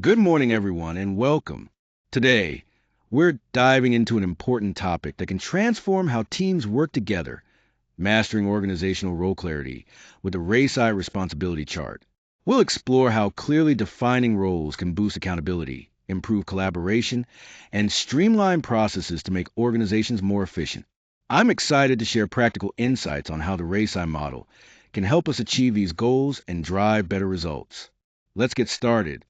Good morning, everyone, and welcome. Today, we're diving into an important topic that can transform how teams work together, mastering organizational role clarity with the RACI responsibility chart. We'll explore how clearly defining roles can boost accountability, improve collaboration, and streamline processes to make organizations more efficient. I'm excited to share practical insights on how the RACI model can help us achieve these goals and drive better results. Let's get started.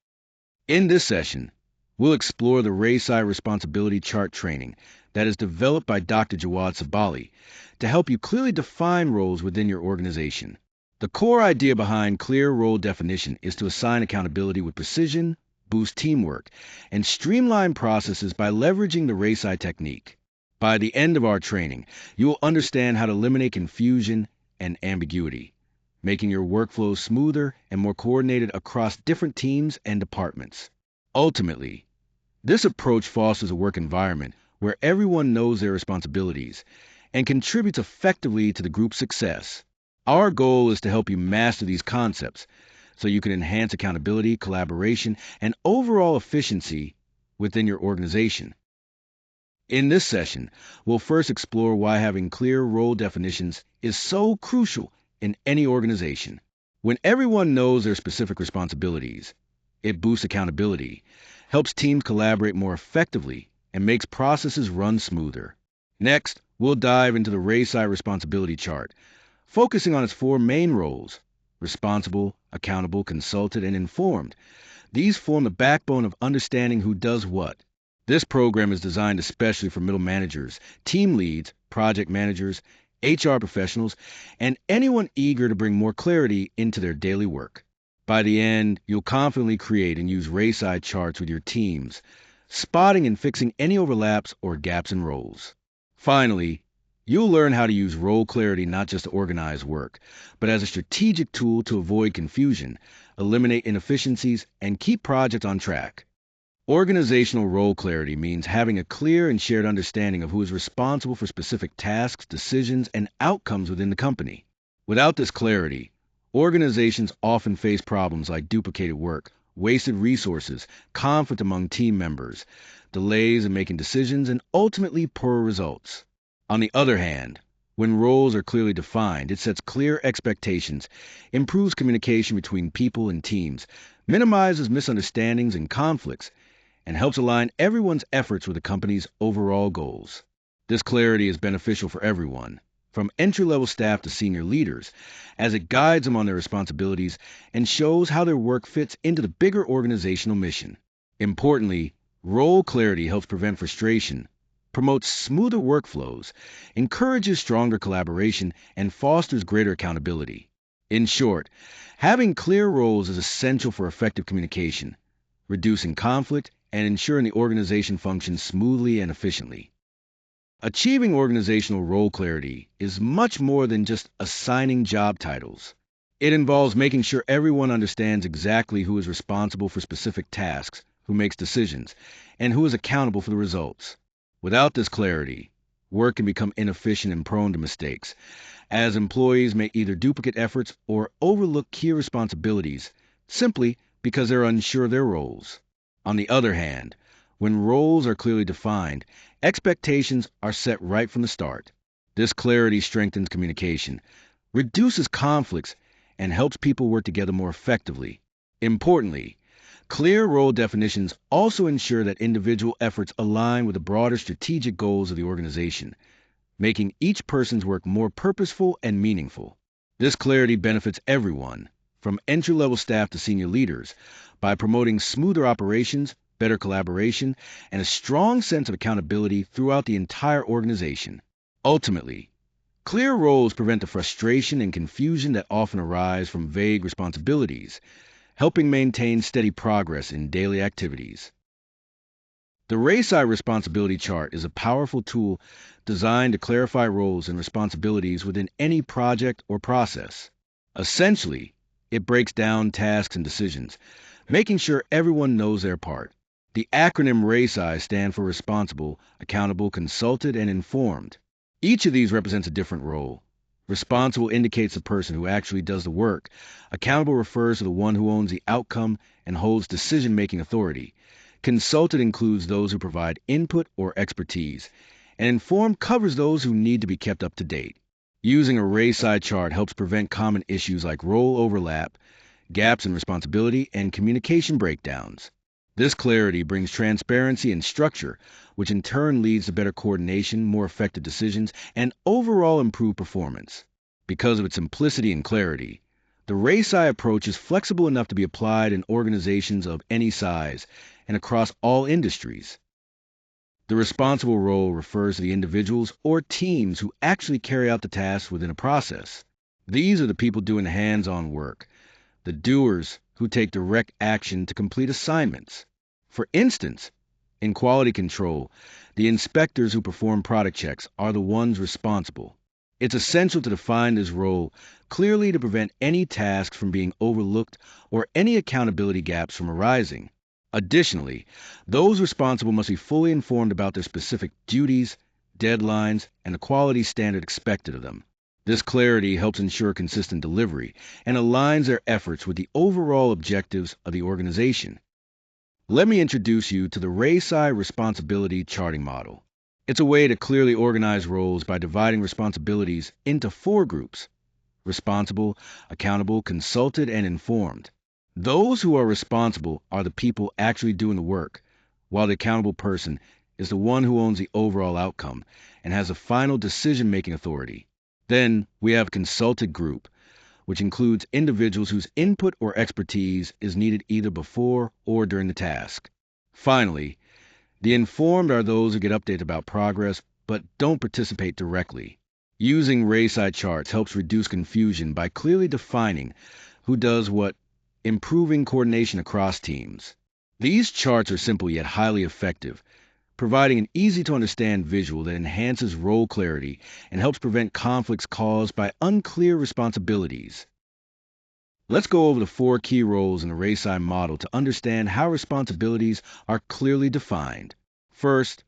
In this session, we'll explore the RACI responsibility chart training that is developed by Dr. Jawad Sebaali to help you clearly define roles within your organization. The core idea behind clear role definition is to assign accountability with precision, boost teamwork, and streamline processes by leveraging the RACI technique. By the end of our training, you will understand how to eliminate confusion and ambiguity, making your workflows smoother and more coordinated across different teams and departments. Ultimately, this approach fosters a work environment where everyone knows their responsibilities and contributes effectively to the group's success. Our goal is to help you master these concepts so you can enhance accountability, collaboration, and overall efficiency within your organization. In this session, we'll first explore why having clear role definitions is so crucial in any organization. When everyone knows their specific responsibilities, it boosts accountability, helps teams collaborate more effectively, and makes processes run smoother. Next, we'll dive into the RACI responsibility chart, focusing on its four main roles: responsible, accountable, consulted, and informed. These form the backbone of understanding who does what. This program is designed especially for middle managers, team leads, project managers, HR professionals, and anyone eager to bring more clarity into their daily work. By the end, you'll confidently create and use RACI charts with your teams, spotting and fixing any overlaps or gaps in roles. Finally, you'll learn how to use role clarity not just to organize work, but as a strategic tool to avoid confusion, eliminate inefficiencies, and keep projects on track. Organizational role clarity means having a clear and shared understanding of who is responsible for specific tasks, decisions, and outcomes within the company. Without this clarity, organizations often face problems like duplicated work, wasted resources, conflict among team members, delays in making decisions, and ultimately poor results. On the other hand, when roles are clearly defined, it sets clear expectations, improves communication between people and teams, minimizes misunderstandings and conflicts, and helps align everyone's efforts with the company's overall goals. This clarity is beneficial for everyone, from entry-level staff to senior leaders, as it guides them on their responsibilities and shows how their work fits into the bigger organizational mission. Importantly, role clarity helps prevent frustration, promotes smoother workflows, encourages stronger collaboration, and fosters greater accountability. In short, having clear roles is essential for effective communication, reducing conflict, and ensuring the organization functions smoothly and efficiently. Achieving organizational role clarity is much more than just assigning job titles. It involves making sure everyone understands exactly who is responsible for specific tasks, who makes decisions, and who is accountable for the results. Without this clarity, work can become inefficient and prone to mistakes, as employees may either duplicate efforts or overlook key responsibilities simply because they're unsure of their roles. On the other hand, when roles are clearly defined, expectations are set right from the start. This clarity strengthens communication, reduces conflicts, and helps people work together more effectively. Importantly, clear role definitions also ensure that individual efforts align with the broader strategic goals of the organization, making each person's work more purposeful and meaningful. This clarity benefits everyone, from entry-level staff to senior leaders, by promoting smoother operations, better collaboration, and a strong sense of accountability throughout the entire organization. Ultimately, clear roles prevent the frustration and confusion that often arise from vague responsibilities, helping maintain steady progress in daily activities. The RACI responsibility chart is a powerful tool designed to clarify roles and responsibilities within any project or process. Essentially, it breaks down tasks and decisions, making sure everyone knows their part. The acronym RACI stands for responsible, accountable, consulted, and informed. Each of these represents a different role, Responsible indicates the person who actually does the work. Accountable refers to the one who owns the outcome and holds decision-making authority. Consulted includes those who provide input or expertise. And informed covers those who need to be kept up to date. Using a RACI chart helps prevent common issues like role overlap, gaps in responsibility, and communication breakdowns. This clarity brings transparency and structure, which in turn leads to better coordination, more effective decisions, and overall improved performance. Because of its simplicity and clarity, the RACI approach is flexible enough to be applied in organizations of any size and across all industries. The responsible role refers to the individuals or teams who actually carry out the tasks within a process. These are the people doing the hands-on work, the doers who take direct action to complete assignments. For instance, in quality control, the inspectors who perform product checks are the ones responsible. It's essential to define this role clearly to prevent any tasks from being overlooked or any accountability gaps from arising. Additionally, those responsible must be fully informed about their specific duties, deadlines, and the quality standard expected of them. This clarity helps ensure consistent delivery and aligns their efforts with the overall objectives of the organization. Let me introduce you to the RACI responsibility charting model. It's a way to clearly organize roles by dividing responsibilities into 4 groups: responsible, accountable, consulted, and informed. Those who are responsible are the people actually doing the work, while the accountable person is the one who owns the overall outcome and has the final decision-making authority. Then we have a consulted group, which includes individuals whose input or expertise is needed either before or during the task. Finally, the informed are those who get updated about progress but don't participate directly. Using RACI charts helps reduce confusion by clearly defining who does what, improving coordination across teams. These charts are simple yet highly effective, providing an easy-to-understand visual that enhances role clarity and helps prevent conflicts caused by unclear responsibilities. Let's go over the 4 key roles in the RACI model to understand how responsibilities are clearly defined. First,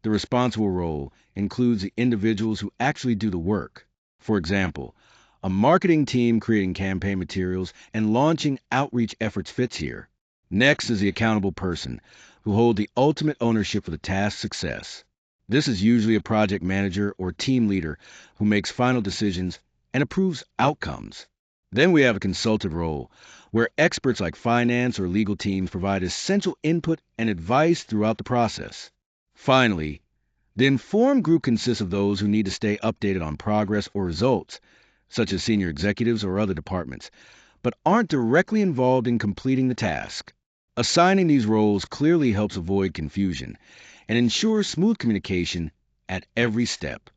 the responsible role includes the individuals who actually do the work. For example, a marketing team creating campaign materials and launching outreach efforts fits here. Next is the accountable person, who hold the ultimate ownership for the task's success. This is usually a project manager or team leader who makes final decisions and approves outcomes. Then we have a consultative role, where experts like finance or legal teams provide essential input and advice throughout the process. Finally, the informed group consists of those who need to stay updated on progress or results, such as senior executives or other departments, but aren't directly involved in completing the task. Assigning these roles clearly helps avoid confusion and ensures smooth communication at every step.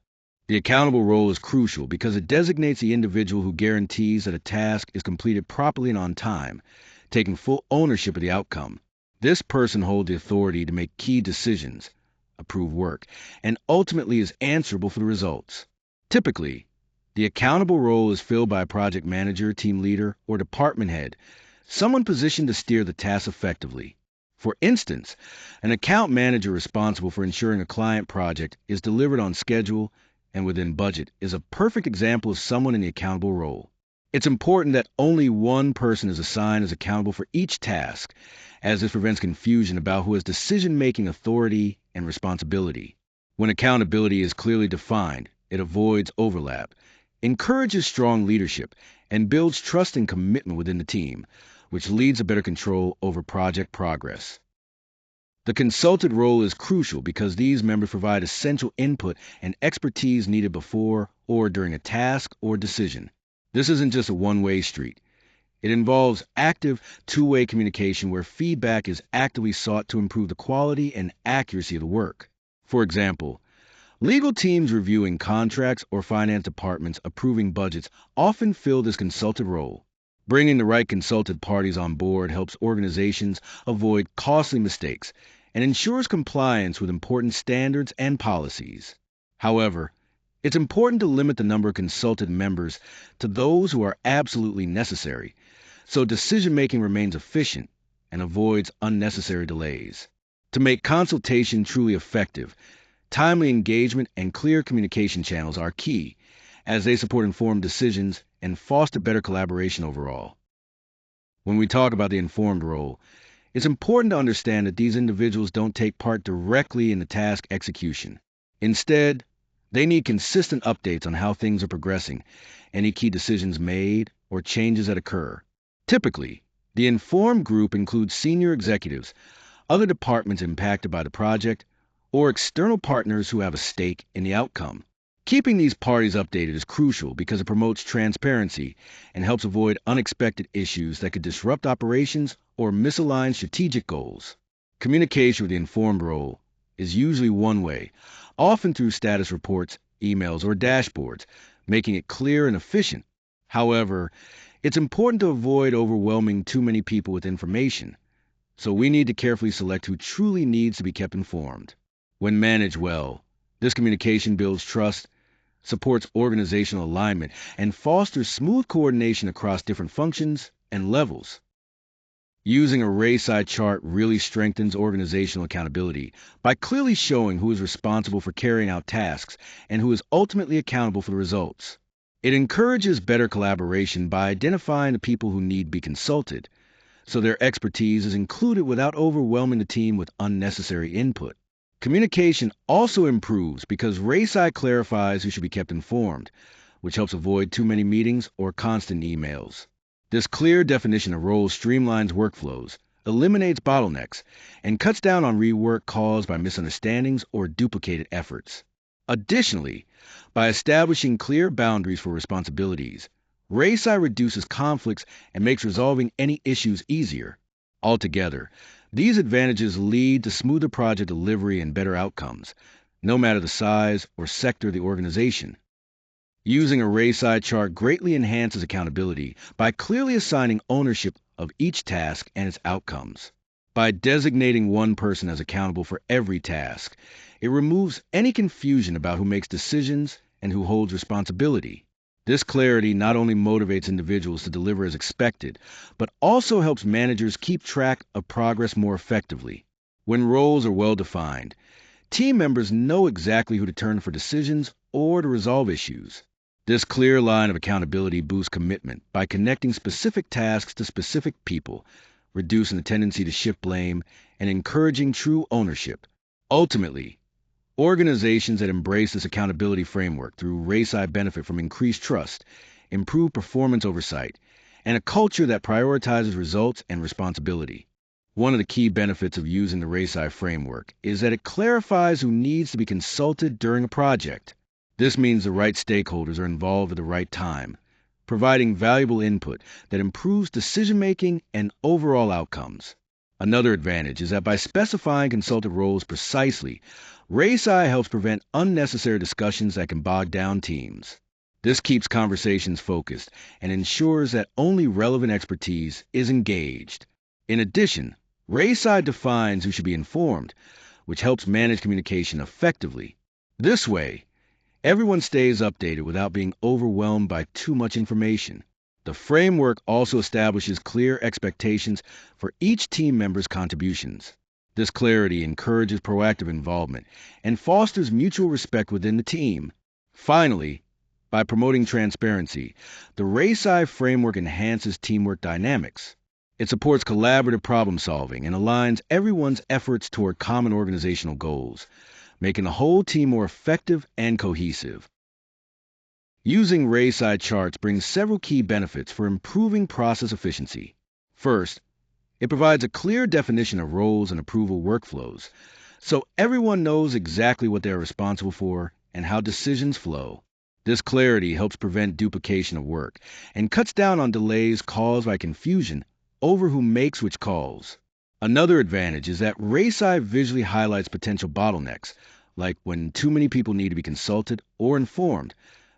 The accountable role is crucial because it designates the individual who guarantees that a task is completed properly and on time, taking full ownership of the outcome. This person holds the authority to make key decisions, approve work, and ultimately is answerable for the results. Typically, the accountable role is filled by a project manager, team leader, or department head, someone positioned to steer the task effectively. For instance, an account manager responsible for ensuring a client project is delivered on schedule and within budget is a perfect example of someone in the accountable role. It's important that only one person is assigned as accountable for each task, as this prevents confusion about who has decision-making authority and responsibility. When accountability is clearly defined, it avoids overlap, encourages strong leadership, and builds trust and commitment within the team, which leads to better control over project progress. The consultant role is crucial because these members provide essential input and expertise needed before or during a task or decision. This isn't just a one-way street. It involves active, two-way communication where feedback is actively sought to improve the quality and accuracy of the work. For example, legal teams reviewing contracts or finance departments approving budgets often fill this consultative role. Bringing the right consulted parties on board helps organizations avoid costly mistakes and ensures compliance with important standards and policies. However, it's important to limit the number of consulted members to those who are absolutely necessary, so decision-making remains efficient and avoids unnecessary delays. To make consultation truly effective, timely engagement and clear communication channels are key, as they support informed decisions and foster better collaboration overall. When we talk about the informed role, it's important to understand that these individuals don't take part directly in the task execution. Instead, they need consistent updates on how things are progressing, any key decisions made, or changes that occur. Typically, the informed group includes senior executives, other departments impacted by the project, or external partners who have a stake in the outcome. Keeping these parties updated is crucial because it promotes transparency and helps avoid unexpected issues that could disrupt operations or misalign strategic goals. Communication with the informed role is usually one way, often through status reports, emails, or dashboards, making it clear and efficient. However, it's important to avoid overwhelming too many people with information, so we need to carefully select who truly needs to be kept informed. When managed well, this communication builds trust, supports organizational alignment, and fosters smooth coordination across different functions and levels. Using a RACI chart really strengthens organizational accountability by clearly showing who is responsible for carrying out tasks and who is ultimately accountable for the results. It encourages better collaboration by identifying the people who need to be consulted, so their expertise is included without overwhelming the team with unnecessary input. Communication also improves because RACI clarifies who should be kept informed, which helps avoid too many meetings or constant emails. This clear definition of roles streamlines workflows, eliminates bottlenecks, and cuts down on rework caused by misunderstandings or duplicated efforts. Additionally, by establishing clear boundaries for responsibilities, RACI reduces conflicts and makes resolving any issues easier. Altogether, these advantages lead to smoother project delivery and better outcomes, no matter the size or sector of the organization. Using a RACI chart greatly enhances accountability by clearly assigning ownership of each task and its outcomes. By designating one person as accountable for every task, it removes any confusion about who makes decisions and who holds responsibility. This clarity not only motivates individuals to deliver as expected, but also helps managers keep track of progress more effectively. When roles are well defined, team members know exactly who to turn for decisions or to resolve issues. This clear line of accountability boosts commitment by connecting specific tasks to specific people, reducing the tendency to shift blame and encouraging true ownership. Ultimately, organizations that embrace this accountability framework through RACI benefit from increased trust, improved performance oversight, and a culture that prioritizes results and responsibility. One of the key benefits of using the RACI framework is that it clarifies who needs to be consulted during a project. This means the right stakeholders are involved at the right time, providing valuable input that improves decision-making and overall outcomes. Another advantage is that by specifying consultative roles precisely, RACI helps prevent unnecessary discussions that can bog down teams. This keeps conversations focused and ensures that only relevant expertise is engaged. In addition, RACI defines who should be informed, which helps manage communication effectively. This way, everyone stays updated without being overwhelmed by too much information. The framework also establishes clear expectations for each team member's contributions. This clarity encourages proactive involvement and fosters mutual respect within the team. Finally, by promoting transparency, the RACI framework enhances teamwork dynamics. It supports collaborative problem solving and aligns everyone's efforts toward common organizational goals, making the whole team more effective and cohesive. Using RACI charts brings several key benefits for improving process efficiency. First, it provides a clear definition of roles and approval workflows, so everyone knows exactly what they are responsible for and how decisions flow. This clarity helps prevent duplication of work and cuts down on delays caused by confusion over who makes which calls. Another advantage is that RACI visually highlights potential bottlenecks, like when too many people need to be consulted or informed,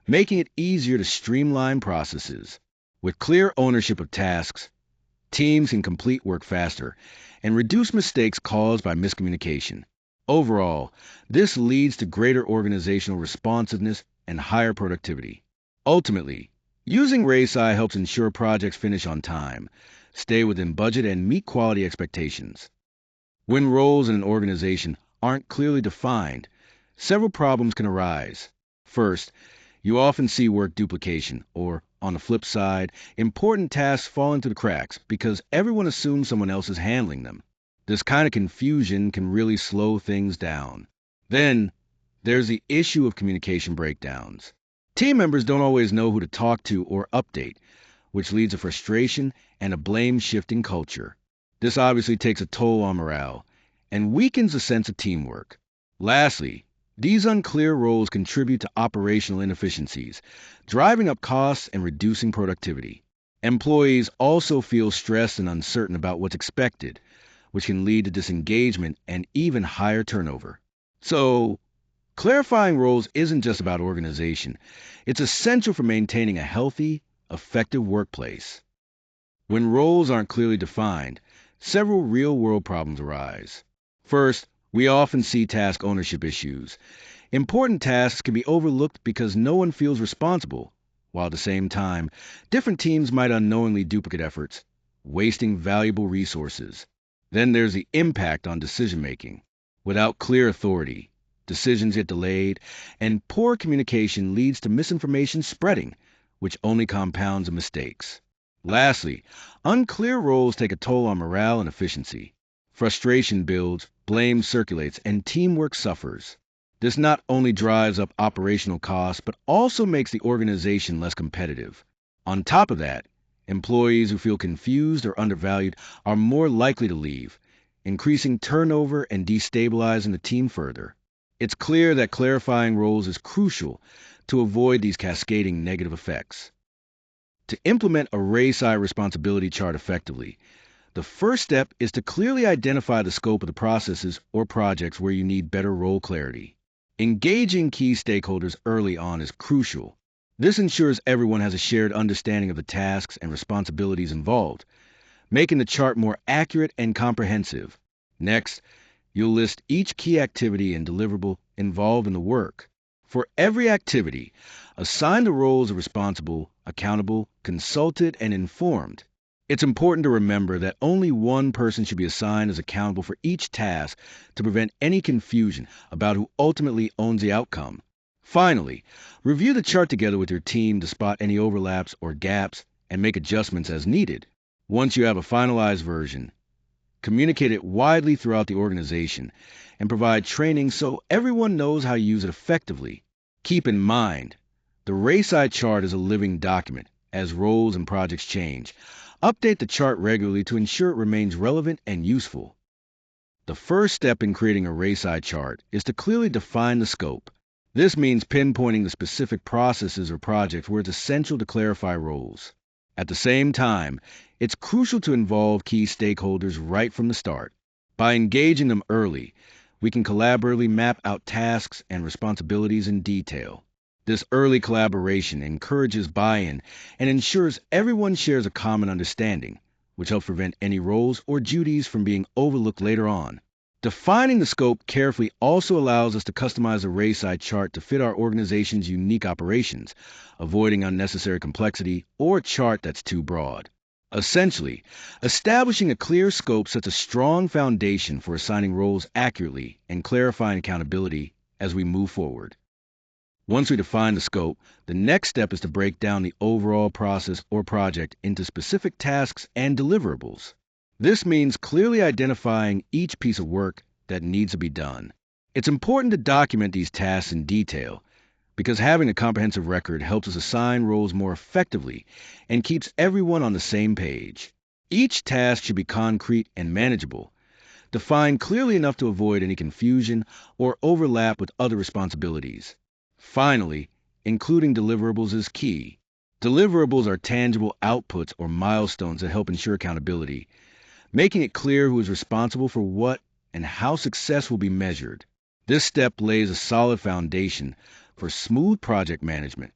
making it easier to streamline processes. With clear ownership of tasks, teams can complete work faster and reduce mistakes caused by miscommunication. Overall, this leads to greater organizational responsiveness and higher productivity. Ultimately, using RACI helps ensure projects finish on time, stay within budget, and meet quality expectations. When roles in an organization aren't clearly defined, several problems can arise. First, You often see work duplication, or, on the flip side, important tasks fall into the cracks because everyone assumes someone else is handling them. This kind of confusion can really slow things down. Then, there's the issue of communication breakdowns. Team members don't always know who to talk to or update, which leads to frustration and a blame-shifting culture. This obviously takes a toll on morale and weakens the sense of teamwork. Lastly, these unclear roles contribute to operational inefficiencies, driving up costs and reducing productivity. Employees also feel stressed and uncertain about what's expected, which can lead to disengagement and even higher turnover. So, clarifying roles isn't just about organization, it's essential for maintaining a healthy, effective workplace. When roles aren't clearly defined, several real world problems arise. First, we often see task ownership issues. Important tasks can be overlooked because no one feels responsible, while at the same time, different teams might unknowingly duplicate efforts, wasting valuable resources. Then there's the impact on decision making. Without clear authority, decisions get delayed, and poor communication leads to misinformation spreading, which only compounds the mistakes. Lastly, unclear roles take a toll on morale and efficiency. Frustration builds, blame circulates, and teamwork suffers. This not only drives up operational costs, but also makes the organization less competitive. On top of that, employees who feel confused or undervalued are more likely to leave, increasing turnover and destabilizing the team further. It's clear that clarifying roles is crucial to avoid these cascading negative effects. To implement a RACI responsibility chart effectively, the first step is to clearly identify the scope of the processes or projects where you need better role clarity. Engaging key stakeholders early on is crucial. This ensures everyone has a shared understanding of the tasks and responsibilities involved, making the chart more accurate and comprehensive. Next, you'll list each key activity and deliverable involved in the work. For every activity, assign the roles of responsible, accountable, consulted, and informed. It's important to remember that only one person should be assigned as accountable for each task to prevent any confusion about who ultimately owns the outcome. Finally, review the chart together with your team to spot any overlaps or gaps and make adjustments as needed. Once you have a finalized version, communicate it widely throughout the organization and provide training so everyone knows how to use it effectively. Keep in mind, the RACI chart is a living document as roles and projects change. Update the chart regularly to ensure it remains relevant and useful. The first step in creating a RACI chart is to clearly define the scope. This means pinpointing the specific processes or projects where it's essential to clarify roles. At the same time, it's crucial to involve key stakeholders right from the start. By engaging them early, we can collaboratively map out tasks and responsibilities in detail. This early collaboration encourages buy-in and ensures everyone shares a common understanding, which helps prevent any roles or duties from being overlooked later on. Defining the scope carefully also allows us to customize a RACI chart to fit our organization's unique operations, avoiding unnecessary complexity or a chart that's too broad. Essentially, establishing a clear scope sets a strong foundation for assigning roles accurately and clarifying accountability as we move forward. Once we define the scope, the next step is to break down the overall process or project into specific tasks and deliverables. This means clearly identifying each piece of work that needs to be done. It's important to document these tasks in detail because having a comprehensive record helps us assign roles more effectively and keeps everyone on the same page. Each task should be concrete and manageable, defined clearly enough to avoid any confusion or overlap with other responsibilities. Finally, including deliverables is key. Deliverables are tangible outputs or milestones that help ensure accountability, making it clear who is responsible for what and how success will be measured. This step lays a solid foundation for smooth project management.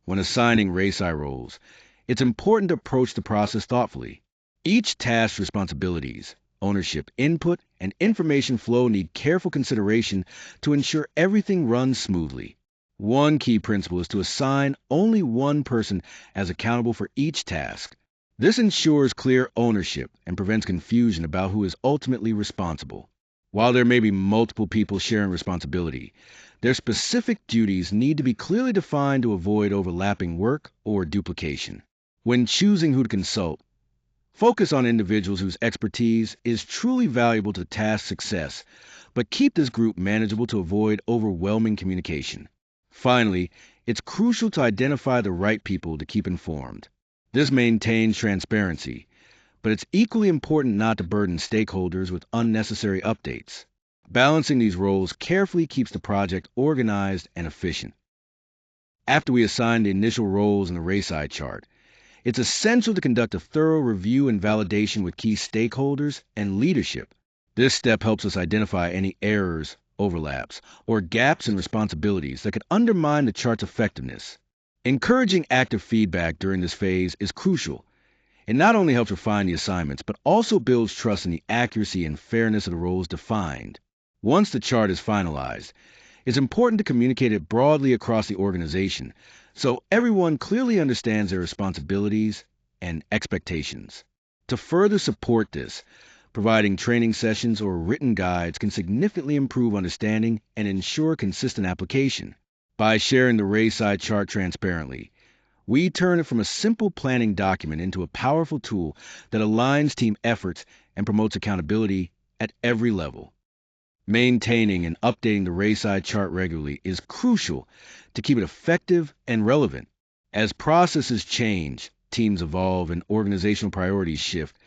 When assigning RACI roles, it's important to approach the process thoughtfully. Each task's responsibilities, ownership, input, and information flow need careful consideration to ensure everything runs smoothly. One key principle is to assign only one person as accountable for each task. This ensures clear ownership and prevents confusion about who is ultimately responsible. While there may be multiple people sharing responsibility, their specific duties need to be clearly defined to avoid overlapping work or duplication. When choosing who to consult, focus on individuals whose expertise is truly valuable to task success, but keep this group manageable to avoid overwhelming communication. Finally, it's crucial to identify the right people to keep informed. This maintains transparency, but it's equally important not to burden stakeholders with unnecessary updates. Balancing these roles carefully keeps the project organized and efficient. After we assign the initial roles in the RACI chart, it's essential to conduct a thorough review and validation with key stakeholders and leadership. This step helps us identify any errors, overlaps, or gaps in responsibilities that could undermine the chart's effectiveness. Encouraging active feedback during this phase is crucial. It not only helps refine the assignments, but also builds trust in the accuracy and fairness of the roles defined. Once the chart is finalized, it's important to communicate it broadly across the organization so everyone clearly understands their responsibilities and expectations. To further support this, providing training sessions or written guides can significantly improve understanding and ensure consistent application. By sharing the RACI chart transparently, we turn it from a simple planning document into a powerful tool that aligns team efforts and promotes accountability at every level. Maintaining and updating the RACI chart regularly is crucial to keep it effective and relevant. As processes change, teams evolve, and organizational priorities shift,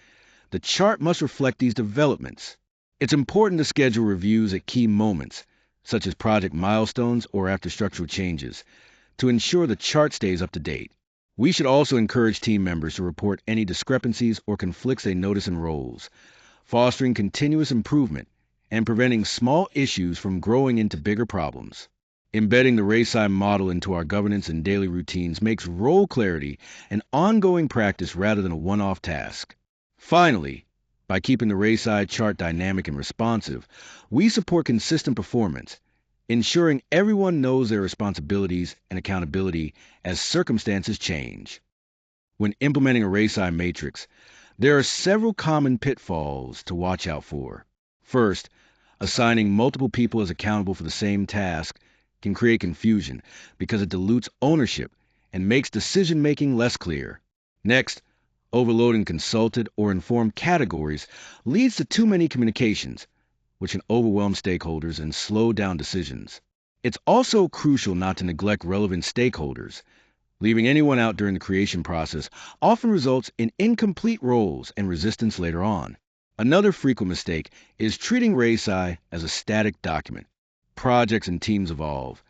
the chart must reflect these developments. It's important to schedule reviews at key moments, such as project milestones or after structural changes, to ensure the chart stays up to date. We should also encourage team members to report any discrepancies or conflicts they notice in roles, fostering continuous improvement and preventing small issues from growing into bigger problems. Embedding the RACI model into our governance and daily routines makes role clarity an ongoing practice rather than a one-off task. Finally, by keeping the RACI chart dynamic and responsive, we support consistent performance, ensuring everyone knows their responsibilities and accountability as circumstances change. When implementing a RACI matrix, there are several common pitfalls to watch out for. First, assigning multiple people as accountable for the same task can create confusion because it dilutes ownership and makes decision-making less clear. Next, overloading consulted or informed categories leads to too many communications, which can overwhelm stakeholders and slow down decisions. It's also crucial not to neglect relevant stakeholders. Leaving anyone out during the creation process often results in incomplete roles and resistance later on. Another frequent mistake is treating RACI as a static document. Projects and teams evolve,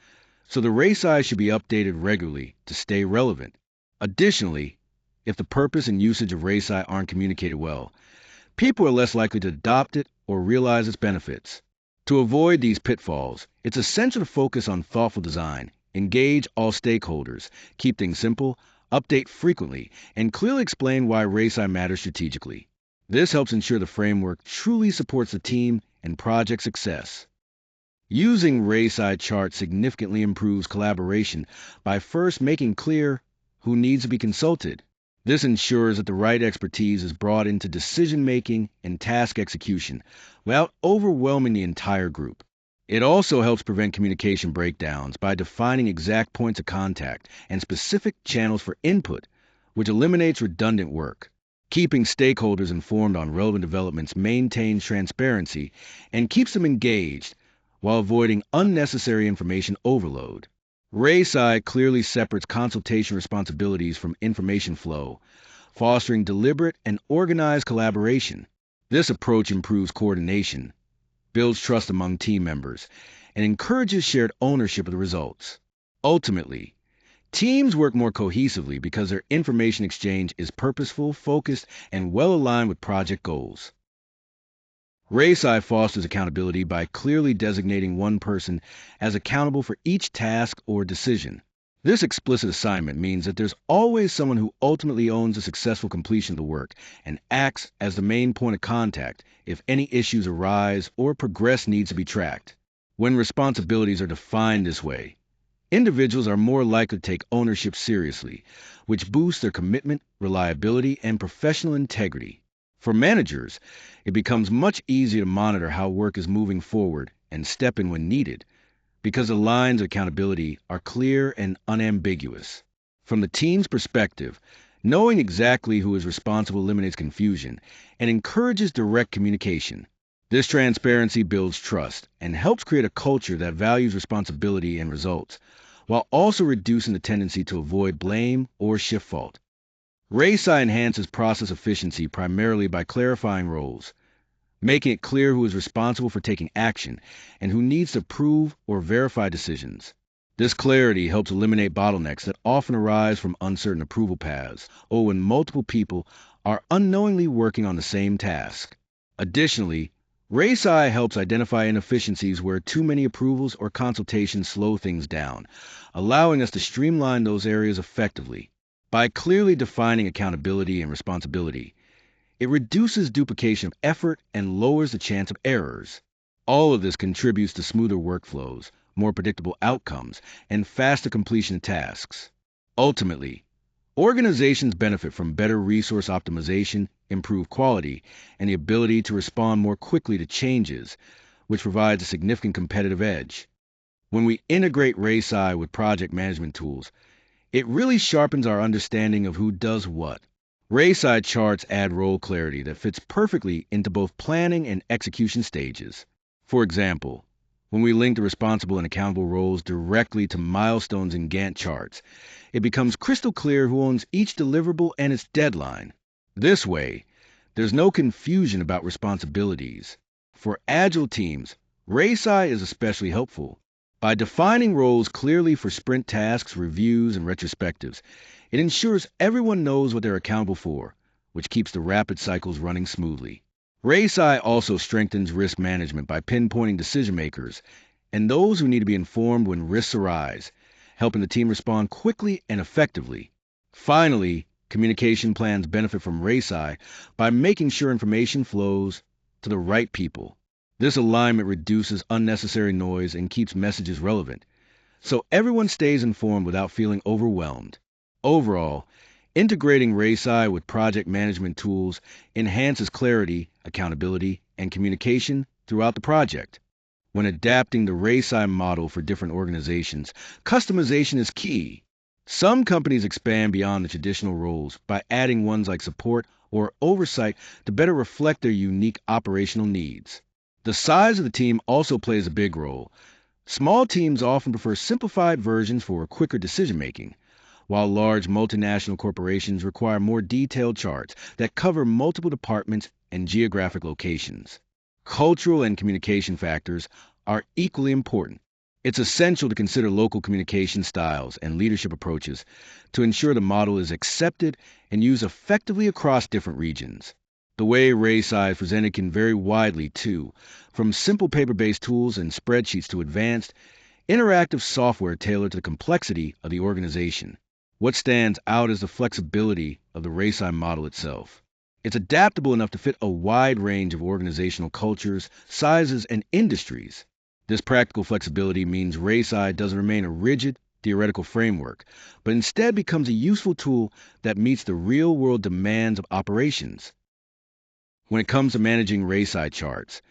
so the RACI should be updated regularly to stay relevant. Additionally, if the purpose and usage of RACI aren't communicated well, people are less likely to adopt it or realize its benefits. To avoid these pitfalls, it's essential to focus on thoughtful design, engage all stakeholders, keep things simple, update frequently, and clearly explain why RACI matters strategically. This helps ensure the framework truly supports the team and project success. Using RACI charts significantly improves collaboration by first making clear who needs to be consulted. This ensures that the right expertise is brought into decision-making and task execution without overwhelming the entire group. It also helps prevent communication breakdowns by defining exact points of contact and specific channels for input, which eliminates redundant work. Keeping stakeholders informed on relevant developments maintains transparency and keeps them engaged while avoiding unnecessary information overload. RACI clearly separates consultation responsibilities from information flow, fostering deliberate and organized collaboration. This approach improves coordination, builds trust among team members, and encourages shared ownership of the results. Ultimately, teams work more cohesively because their information exchange is purposeful, focused, and well aligned with project goals. RACI fosters accountability by clearly designating one person as accountable for each task or decision. This explicit assignment means that there's always someone who ultimately owns the successful completion of the work and acts as the main point of contact if any issues arise or progress needs to be tracked. When responsibilities are defined this way, individuals are more likely to take ownership seriously, which boosts their commitment, reliability, and professional integrity. For managers, it becomes much easier to monitor how work is moving forward and step in when needed because the lines of accountability are clear and unambiguous. From the team's perspective, knowing exactly who is responsible eliminates confusion and encourages direct communication. This transparency builds trust and helps create a culture that values responsibility and results, while also reducing the tendency to avoid blame or shift fault. RACI enhances process efficiency primarily by clarifying roles, making it clear who is responsible for taking action and who needs to approve or verify decisions. This clarity helps eliminate bottlenecks that often arise from uncertain approval paths or when multiple people are unknowingly working on the same task. Additionally, RACI helps identify inefficiencies where too many approvals or consultations slow things down, allowing us to streamline those areas effectively. By clearly defining accountability and responsibility, it reduces duplication of effort and lowers the chance of errors. All of this contributes to smoother workflows, more predictable outcomes, and faster completion of tasks. Ultimately, organizations benefit from better resource optimization, improved quality, and the ability to respond more quickly to changes, which provides a significant competitive edge. When we integrate RACI with project management tools, it really sharpens our understanding of who does what. RACI charts add role clarity that fits perfectly into both planning and execution stages. For example, when we link the responsible and accountable roles directly to milestones in Gantt charts, it becomes crystal clear who owns each deliverable and its deadline. This way, there's no confusion about responsibilities. For agile teams, RACI is especially helpful. By defining roles clearly for sprint tasks, reviews, and retrospectives, it ensures everyone knows what they're accountable for, which keeps the rapid cycles running smoothly. RACI also strengthens risk management by pinpointing decision makers and those who need to be informed when risks arise, helping the team respond quickly and effectively. Finally, communication plans benefit from RACI by making sure information flows to the right people. This alignment reduces unnecessary noise and keeps messages relevant, so everyone stays informed without feeling overwhelmed. Overall, integrating RACI with project management tools enhances clarity, accountability, and communication throughout the project. When adapting the RACI model for different organizations, customization is key. Some companies expand beyond the traditional roles by adding ones like support or oversight to better reflect their unique operational needs. The size of the team also plays a big role. Small teams often prefer simplified versions for quicker decision-making, while large multinational corporations require more detailed charts that cover multiple departments and geographic locations. Cultural and communication factors are equally important. It's essential to consider local communication styles and leadership approaches to ensure the model is accepted and used effectively across different regions. The way RACI is presented can vary widely, too, from simple paper-based tools and spreadsheets to advanced, interactive software tailored to the complexity of the organization. What stands out is the flexibility of the RACI model itself. It's adaptable enough to fit a wide range of organizational cultures, sizes, and industries. This practical flexibility means RACI doesn't remain a rigid, theoretical framework, but instead becomes a useful tool that meets the real-world demands of operations. When it comes to managing RACI charts,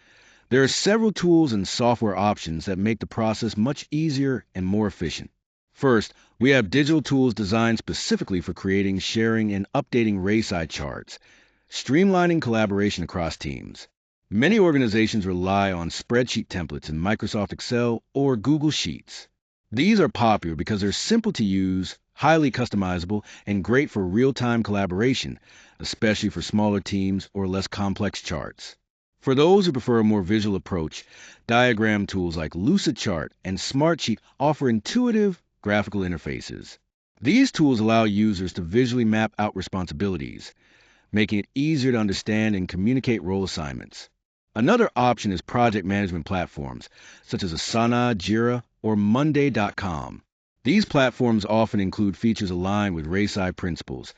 there are several tools and software options that make the process much easier and more efficient. First, we have digital tools designed specifically for creating, sharing, and updating RACI charts, streamlining collaboration across teams. Many organizations rely on spreadsheet templates in Microsoft Excel or Google Sheets. These are popular because they're simple to use, highly customizable, and great for real-time collaboration, especially for smaller teams or less complex charts. For those who prefer a more visual approach, diagram tools like Lucidchart and Smartsheet offer intuitive graphical interfaces. These tools allow users to visually map out responsibilities, making it easier to understand and communicate role assignments. Another option is project management platforms, such as Asana, Jira, or Monday.com. These platforms often include features aligned with RACI principles,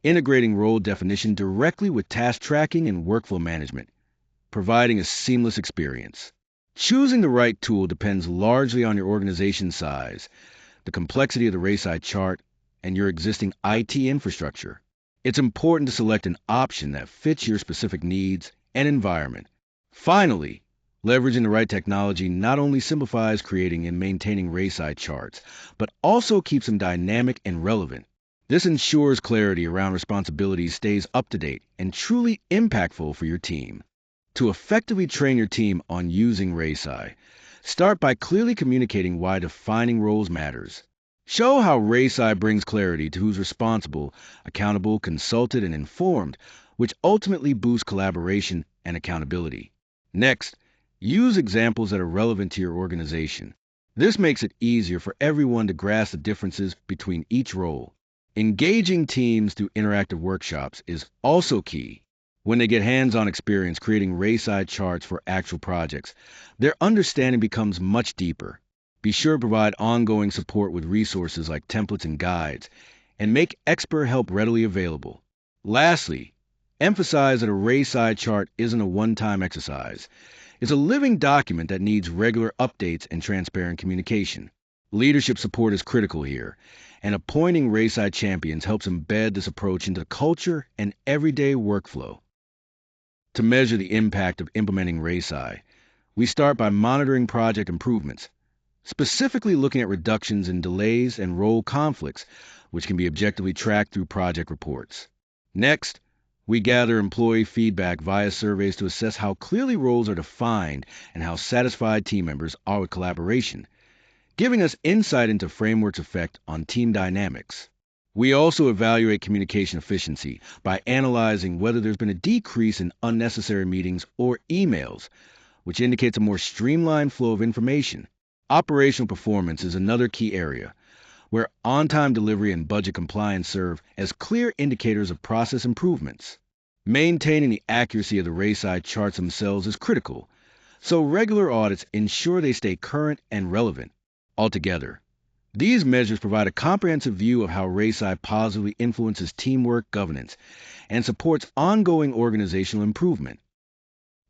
integrating role definition directly with task tracking and workflow management, providing a seamless experience. Choosing the right tool depends largely on your organization size, the complexity of the RACI chart, and your existing IT infrastructure. It's important to select an option that fits your specific needs and environment. Finally, leveraging the right technology not only simplifies creating and maintaining RACI charts, but also keeps them dynamic and relevant. This ensures clarity around responsibilities stays up to date and truly impactful for your team. To effectively train your team on using RACI, start by clearly communicating why defining roles matters. Show how RACI brings clarity to who's responsible, accountable, consulted, and informed, which ultimately boosts collaboration and accountability. Next, use examples that are relevant to your organization. This makes it easier for everyone to grasp the differences between each role. Engaging teams through interactive workshops is also key. When they get hands-on experience creating RACI charts for actual projects, their understanding becomes much deeper. Be sure to provide ongoing support with resources like templates and guides, and make expert help readily available. Lastly, emphasize that a RACI chart isn't a one-time exercise. It's a living document that needs regular updates and transparent communication. Leadership support is critical here, and appointing RACI champions helps embed this approach into the culture and everyday workflow. To measure the impact of implementing RACI, we start by monitoring project improvements, specifically looking at reductions in delays and role conflicts, which can be objectively tracked through project reports. Next, we gather employee feedback via surveys to assess how clearly roles are defined and how satisfied team members are with collaboration, giving us insight into framework's effect on team dynamics. We also evaluate communication efficiency by analyzing whether there's been a decrease in unnecessary meetings or emails, which indicates a more streamlined flow of information. Operational performance is another key area, where on-time delivery and budget compliance serve as clear indicators of process improvements. Maintaining the accuracy of the RACI charts themselves is critical, so regular audits ensure they stay current and relevant. Altogether, these measures provide a comprehensive view of how RACI positively influences teamwork governance and supports ongoing organizational improvement.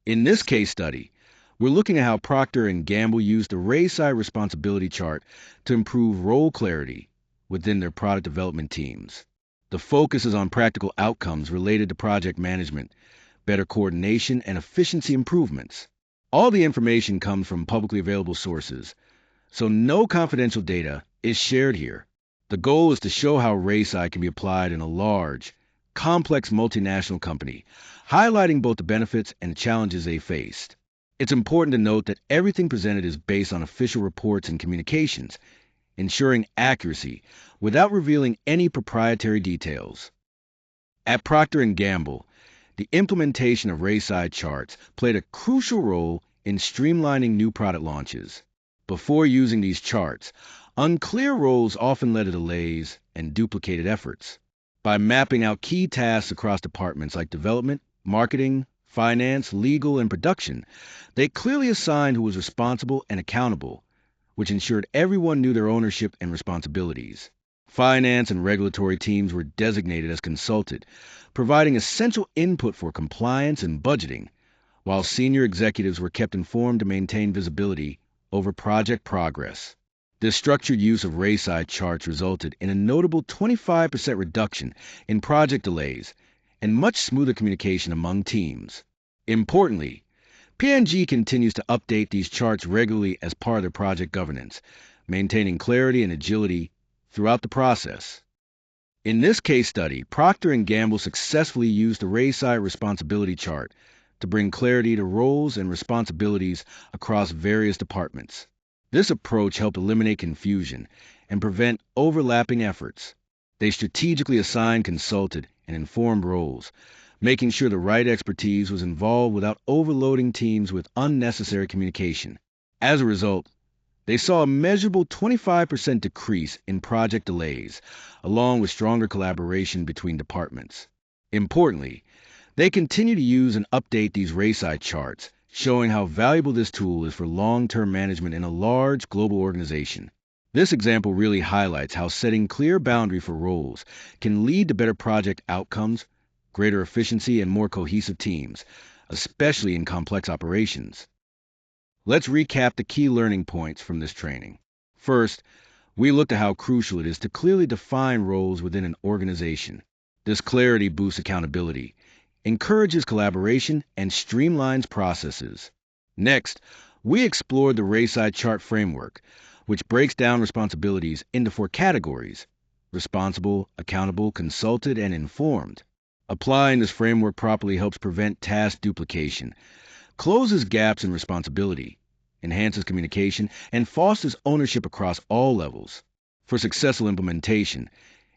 In this case study, we're looking at how Procter & Gamble used the RACI responsibility chart to improve role clarity within their product development teams. The focus is on practical outcomes related to project management, better coordination, and efficiency improvements. All the information comes from publicly available sources, so no confidential data is shared here. The goal is to show how RACI can be applied in a large, complex multinational company, highlighting both the benefits and the challenges they faced. It's important to note that everything presented is based on official reports and communications, ensuring accuracy without revealing any proprietary details. At Procter & Gamble, the implementation of RACI charts played a crucial role in streamlining new product launches. Before using these charts, unclear roles often led to delays and duplicated efforts. By mapping out key tasks across departments like development, marketing, finance, legal, and production, they clearly assigned who was responsible and accountable, which ensured everyone knew their ownership and responsibilities. Finance and regulatory teams were designated as consulted, providing essential input for compliance and budgeting, while senior executives were kept informed to maintain visibility over project progress. This structured use of RACI charts resulted in a notable 25% reduction in project delays and much smoother communication among teams. Importantly, P&G continues to update these charts regularly as part of their project governance, maintaining clarity and agility throughout the process. In this case study, Procter & Gamble successfully used the RACI responsibility chart to bring clarity to roles and responsibilities across various departments. This approach helped eliminate confusion and prevent overlapping efforts. They strategically assigned consulted and informed roles, making sure the right expertise was involved without overloading teams with unnecessary communication. As a result, they saw a measurable 25% decrease in project delays, along with stronger collaboration between departments. Importantly, they continue to use and update these RACI charts, showing how valuable this tool is for long-term management in a large global organization. This example really highlights how setting clear boundaries for roles can lead to better project outcomes, greater efficiency, and more cohesive teams, especially in complex operations. Let's recap the key learning points from this training. First, we looked at how crucial it is to clearly define roles within an organization. This clarity boosts accountability, encourages collaboration, and streamlines processes. Next, we explored the RACI chart framework, which breaks down responsibilities into 4 categories: responsible, accountable, consulted, and informed. Applying this framework properly helps prevent task duplication, closes gaps in responsibility, enhances communication, and fosters ownership across all levels. For successful implementation,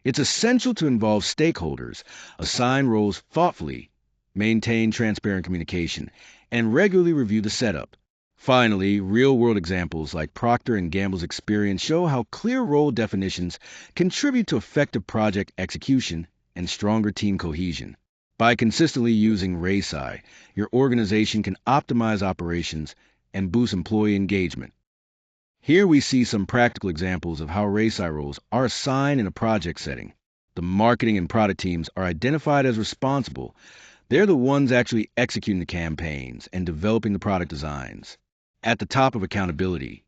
it's essential to involve stakeholders, assign roles thoughtfully, maintain transparent communication, and regularly review the setup. Finally, real-world examples like Procter & Gamble's experience show how clear role definitions contribute to effective project execution and stronger team cohesion. By consistently using RACI, your organization can optimize operations and boost employee engagement. Here we see some practical examples of how RACI roles are assigned in a project setting. The marketing and product teams are identified as responsible. They're the ones actually executing the campaigns and developing the product designs. At the top of accountability,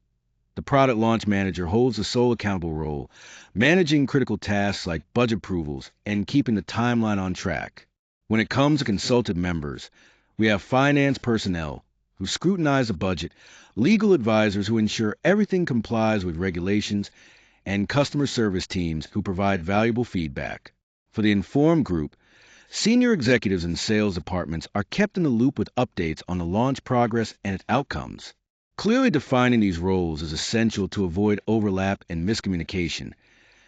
the product launch manager holds the sole accountable role, managing critical tasks like budget approvals and keeping the timeline on track. When it comes to consulted members, we have finance personnel who scrutinize the budget, legal advisors who ensure everything complies with regulations, and customer service teams who provide valuable feedback. For the informed group, senior executives in sales departments are kept in the loop with updates on the launch progress and its outcomes. Clearly defining these roles is essential to avoid overlap and miscommunication,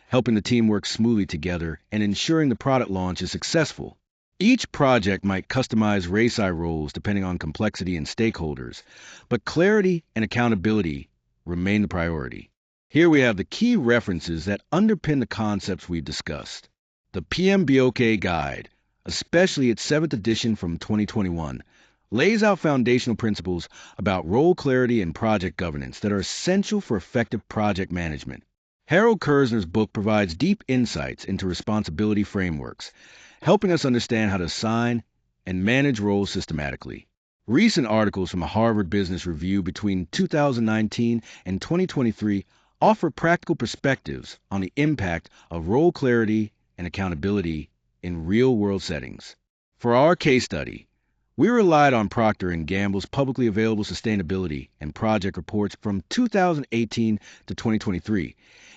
helping the team work smoothly together and ensuring the product launch is successful. Each project might customize RACI roles depending on complexity and stakeholders, but clarity and accountability remain the priority. Here we have the key references that underpin the concepts we've discussed. The PMBOK Guide, especially its 7th edition from 2021, lays out foundational principles about role clarity and project governance that are essential for effective project management. Harold Kersner's book provides deep insights into responsibility frameworks, helping us understand how to assign and manage roles systematically. Recent articles from a Harvard Business Review between 2019 and 2023 offer practical perspectives on the impact of role clarity and accountability in real-world settings. For our case study, we relied on Procter & Gamble's publicly available sustainability and project reports from 2018 to 2023,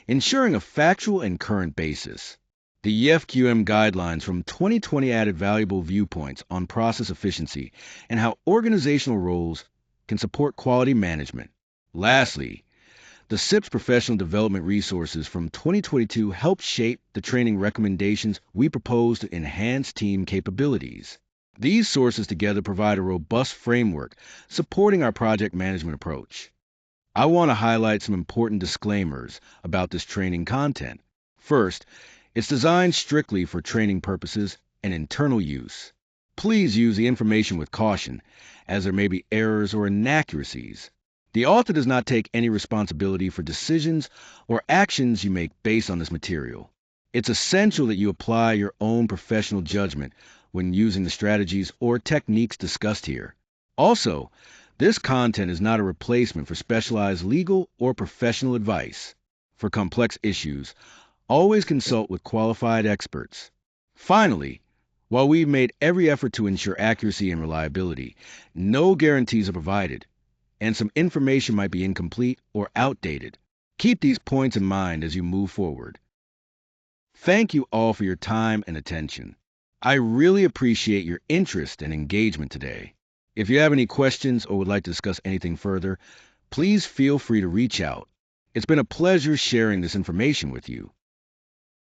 ensuring a factual and current basis. The EFQM guidelines from 2020 added valuable viewpoints on process efficiency and how organizational roles can support quality management. Lastly, the SIP's professional development resources from 2022 helped shape the training recommendations we propose to enhance team capabilities. These sources together provide a robust framework supporting our project management approach. I want to highlight some important disclaimers about this training content. First, it's designed strictly for training purposes and internal use. Please use the information with caution, as there may be errors or inaccuracies. The author does not take any responsibility for decisions or actions you make based on this material. It's essential that you apply your own professional judgment when using the strategies or techniques discussed here. Also, this content is not a replacement for specialized legal or professional advice. For complex issues, always consult with qualified experts. Finally, while we've made every effort to ensure accuracy and reliability, no guarantees are provided, and some information might be incomplete or outdated. Keep these points in mind as you move forward. Thank you all for your time and attention. I really appreciate your interest and engagement today. If you have any questions or would like to discuss anything further, please feel free to reach out. It's been a pleasure sharing this information with you.